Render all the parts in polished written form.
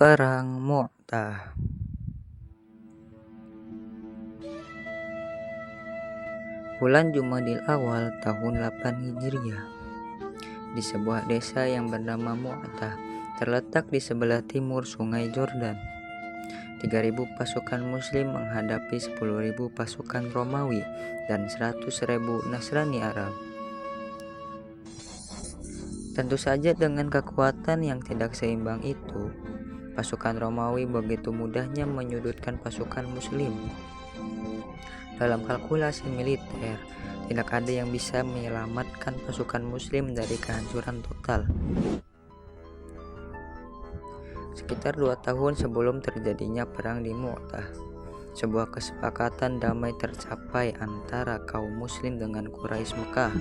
Perang Mu'tah. Bulan Jumadil Awal tahun 8 Hijriah, di sebuah desa yang bernama Mu'tah, terletak di sebelah timur Sungai Jordan. 3.000 pasukan Muslim menghadapi 10.000 pasukan Romawi dan 100.000 Nasrani Arab. Tentu saja dengan kekuatan yang tidak seimbang itu, pasukan Romawi begitu mudahnya menyudutkan pasukan Muslim. Dalam kalkulasi militer, tidak ada yang bisa menyelamatkan pasukan Muslim dari kehancuran total. Sekitar 2 tahun sebelum terjadinya perang di Mu'tah, sebuah kesepakatan damai tercapai antara kaum Muslim dengan Quraisy Mekah.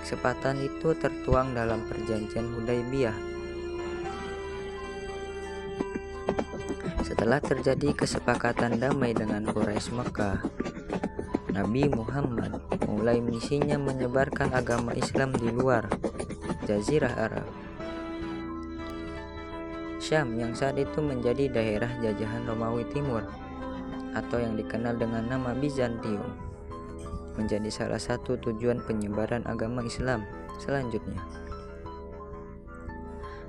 Kesepakatan itu tertuang dalam perjanjian Hudaybiyah. Setelah terjadi kesepakatan damai dengan Quraisy Mekah, Nabi Muhammad mulai misinya menyebarkan agama Islam di luar Jazirah Arab. Syam yang saat itu menjadi daerah jajahan Romawi Timur atau yang dikenal dengan nama Bizantium, menjadi salah satu tujuan penyebaran agama Islam selanjutnya.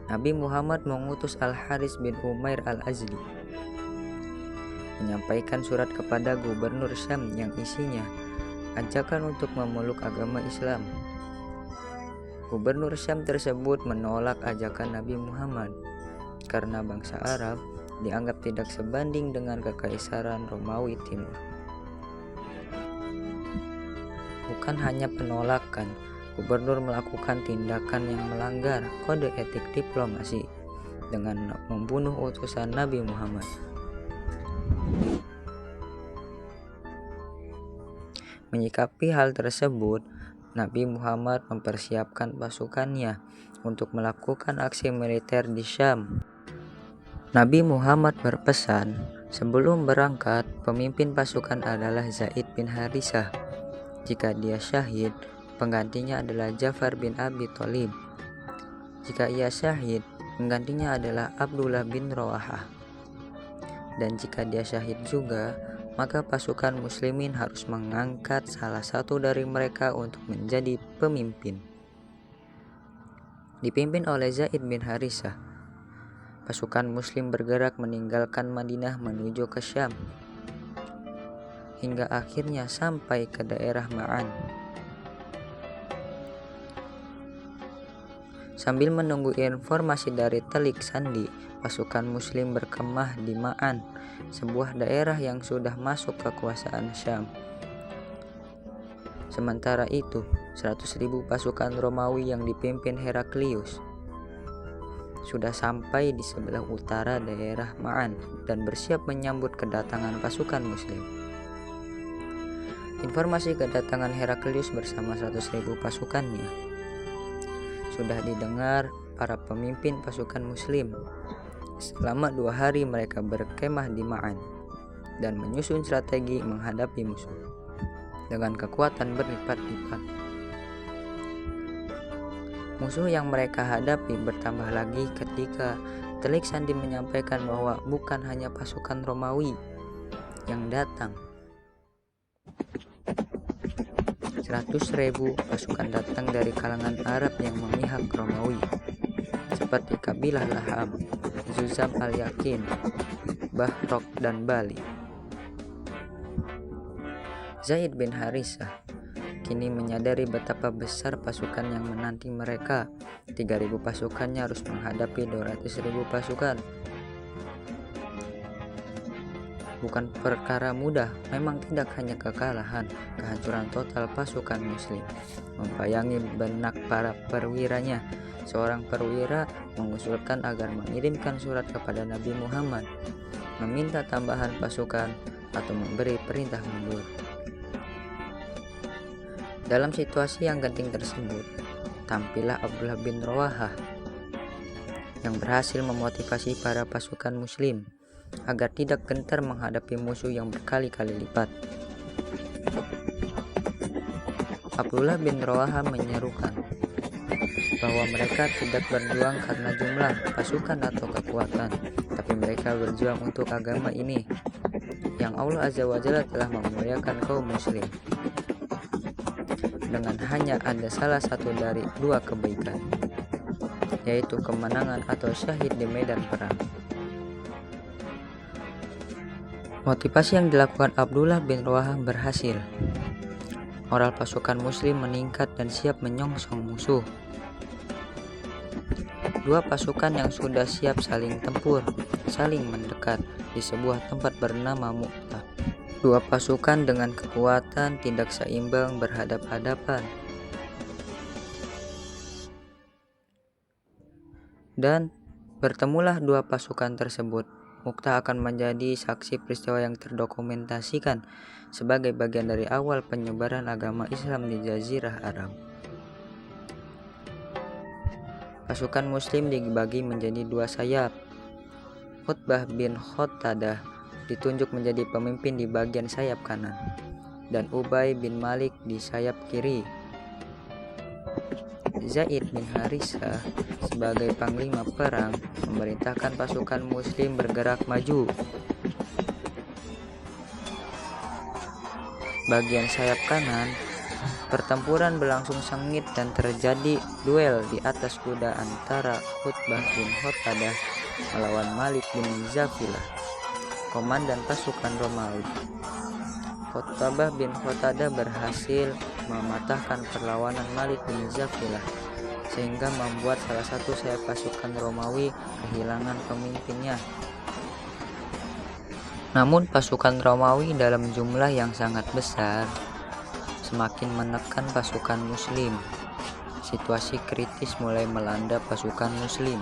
Nabi Muhammad mengutus Al-Haris bin Umair Al-Azdi menyampaikan surat kepada gubernur Syam yang isinya ajakan untuk memeluk agama Islam. Gubernur Syam tersebut menolak ajakan Nabi Muhammad karena bangsa Arab dianggap tidak sebanding dengan kekaisaran Romawi Timur. Bukan hanya penolakan, gubernur melakukan tindakan yang melanggar kode etik diplomasi dengan membunuh utusan Nabi Muhammad. Menyikapi hal tersebut, Nabi Muhammad mempersiapkan pasukannya untuk melakukan aksi militer di Syam. Nabi Muhammad berpesan, sebelum berangkat, pemimpin pasukan adalah Zaid bin Harisah. Jika dia syahid, penggantinya adalah Ja'far bin Abi Thalib. Jika ia syahid, penggantinya adalah Abdullah bin Rawahah. Dan jika dia syahid juga, maka pasukan muslimin harus mengangkat salah satu dari mereka untuk menjadi pemimpin. Dipimpin oleh Zaid bin Harisah, pasukan muslim bergerak meninggalkan Madinah menuju ke Syam, hingga akhirnya sampai ke daerah Ma'an. Sambil menunggu informasi dari Telik Sandi, pasukan muslim berkemah di Ma'an, sebuah daerah yang sudah masuk kekuasaan Syam. Sementara itu, 100.000 pasukan Romawi yang dipimpin Heraklius sudah sampai di sebelah utara daerah Ma'an dan bersiap menyambut kedatangan pasukan muslim. Informasi kedatangan Heraklius bersama 100.000 pasukannya sudah didengar para pemimpin pasukan muslim. Selama 2 hari mereka berkemah di Ma'an dan menyusun strategi menghadapi musuh dengan kekuatan berlipat-lipat. Musuh yang mereka hadapi bertambah lagi ketika Telik Sandi menyampaikan bahwa bukan hanya pasukan Romawi yang datang. 100.000 pasukan datang dari kalangan Arab yang memihak Romawi, seperti kabilah Laham, Zuzam al-Yakin, Bahrok, dan Bali. Zaid bin Harisah kini menyadari betapa besar pasukan yang menanti mereka. 3.000 pasukannya harus menghadapi 200.000 pasukan. Bukan perkara mudah, memang tidak hanya kekalahan, kehancuran total pasukan muslim membayangi benak para perwiranya. Seorang perwira mengusulkan agar mengirimkan surat kepada Nabi Muhammad, meminta tambahan pasukan atau memberi perintah mundur. Dalam situasi yang genting tersebut, tampillah Abdullah bin Rawahah yang berhasil memotivasi para pasukan muslim agar tidak gentar menghadapi musuh yang berkali-kali lipat. Abdullah bin Rawahah menyerukan, bahwa mereka tidak berjuang karena jumlah pasukan atau kekuatan, tapi mereka berjuang untuk agama ini yang Allah Azza wa Jalla telah memuliakan kaum muslim dengan hanya ada salah satu dari dua kebaikan, yaitu kemenangan atau syahid di medan perang. Motivasi yang dilakukan Abdullah bin Rawahah berhasil. Moral pasukan muslim meningkat dan siap menyongsong musuh. Dua pasukan yang sudah siap saling tempur, saling mendekat di sebuah tempat bernama Mu'tah. Dua pasukan dengan kekuatan tidak seimbang berhadap-hadapan. Dan bertemulah dua pasukan tersebut. Mu'tah akan menjadi saksi peristiwa yang terdokumentasikan sebagai bagian dari awal penyebaran agama Islam di Jazirah Arab. Pasukan muslim dibagi menjadi dua sayap. Utbah bin Khottadah ditunjuk menjadi pemimpin di bagian sayap kanan, dan Ubay bin Malik di sayap kiri. Zaid bin Harisah sebagai panglima perang memerintahkan pasukan muslim bergerak maju. Bagian sayap kanan, pertempuran berlangsung sengit dan terjadi duel di atas kuda antara Utbah bin Khottadah melawan Malik bin Zafilah, komandan pasukan Romawi. Utbah bin Khottadah berhasil mematahkan perlawanan Malik bin Zafilah, sehingga membuat salah satu sayap pasukan Romawi kehilangan pemimpinnya. Namun pasukan Romawi dalam jumlah yang sangat besar semakin menekan pasukan muslim. Situasi kritis mulai melanda pasukan muslim.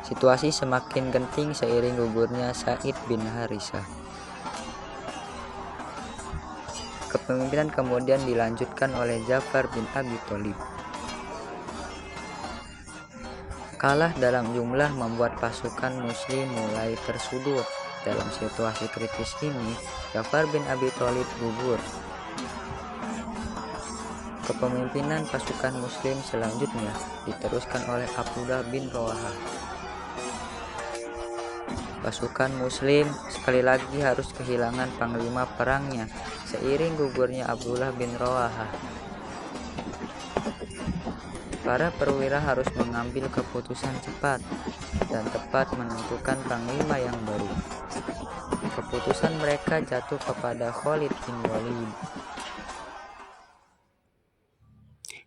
Situasi semakin genting seiring gugurnya Zaid bin Harisah. Kepemimpinan kemudian dilanjutkan oleh Ja'far bin Abi Thalib. Kalah dalam jumlah membuat pasukan muslim mulai tersudut. Dalam situasi kritis ini, Ja'far bin Abi Thalib gugur. Kepemimpinan pasukan muslim selanjutnya diteruskan oleh Abdullah bin Rawahah. Pasukan muslim sekali lagi harus kehilangan panglima perangnya seiring gugurnya Abdullah bin Rawahah. Para perwira harus mengambil keputusan cepat dan tepat menentukan panglima yang baru. Keputusan mereka jatuh kepada Khalid bin Walid.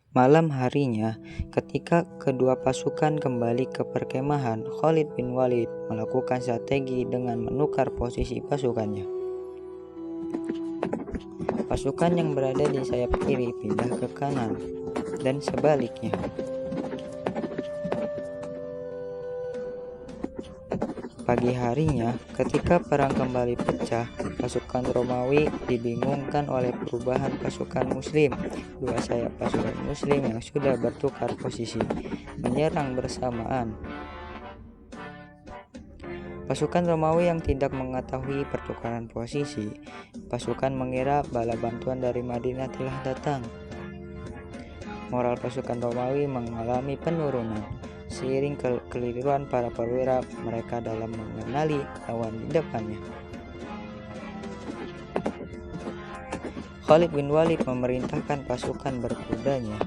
Malam harinya, ketika kedua pasukan kembali ke perkemahan, Khalid bin Walid melakukan strategi dengan menukar posisi pasukannya. Pasukan yang berada di sayap kiri pindah ke kanan, dan sebaliknya. Pagi harinya, ketika perang kembali pecah, pasukan Romawi dibingungkan oleh perubahan pasukan muslim. Dua sayap pasukan muslim yang sudah bertukar posisi menyerang bersamaan. Pasukan Romawi yang tidak mengetahui pertukaran posisi, pasukan mengira bala bantuan dari Madinah telah datang. Moral pasukan Romawi mengalami penurunan. Seiring kekeliruan para perwira mereka dalam mengenali lawan di depannya. Khalid bin Walid memerintahkan pasukan berkudanya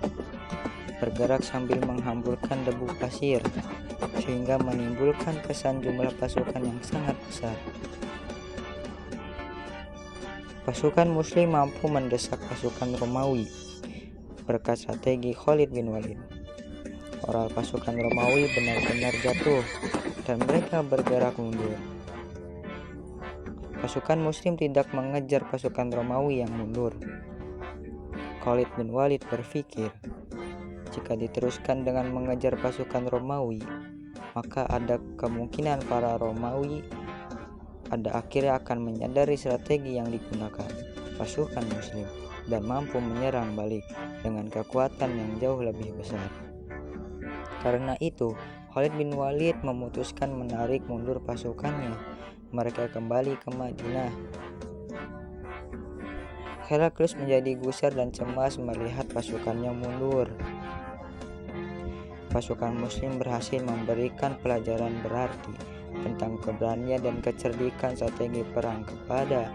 bergerak sambil menghamburkan debu pasir, sehingga menimbulkan kesan jumlah pasukan yang sangat besar. Pasukan muslim mampu mendesak pasukan Romawi berkat strategi Khalid bin Walid. Moral pasukan Romawi benar-benar jatuh dan mereka bergerak mundur. Pasukan muslim tidak mengejar pasukan Romawi yang mundur. Khalid bin Walid berpikir, jika diteruskan dengan mengejar pasukan Romawi, maka ada kemungkinan para Romawi pada akhirnya akan menyadari strategi yang digunakan pasukan muslim dan mampu menyerang balik dengan kekuatan yang jauh lebih besar. Karena itu, Khalid bin Walid memutuskan menarik mundur pasukannya. Mereka kembali ke Madinah. Heraklius menjadi gusar dan cemas melihat pasukannya mundur. Pasukan Muslim berhasil memberikan pelajaran berarti tentang keberanian dan kecerdikan strategi perang kepada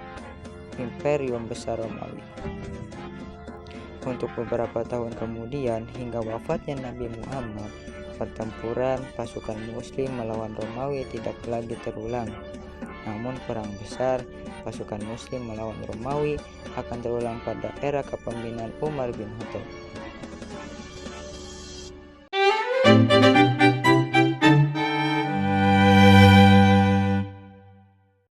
Imperium Besar Romawi. Untuk beberapa tahun kemudian, hingga wafatnya Nabi Muhammad, pertempuran pasukan Muslim melawan Romawi tidak lagi terulang. Namun perang besar pasukan Muslim melawan Romawi akan terulang pada era kepemimpinan Umar bin Khattab.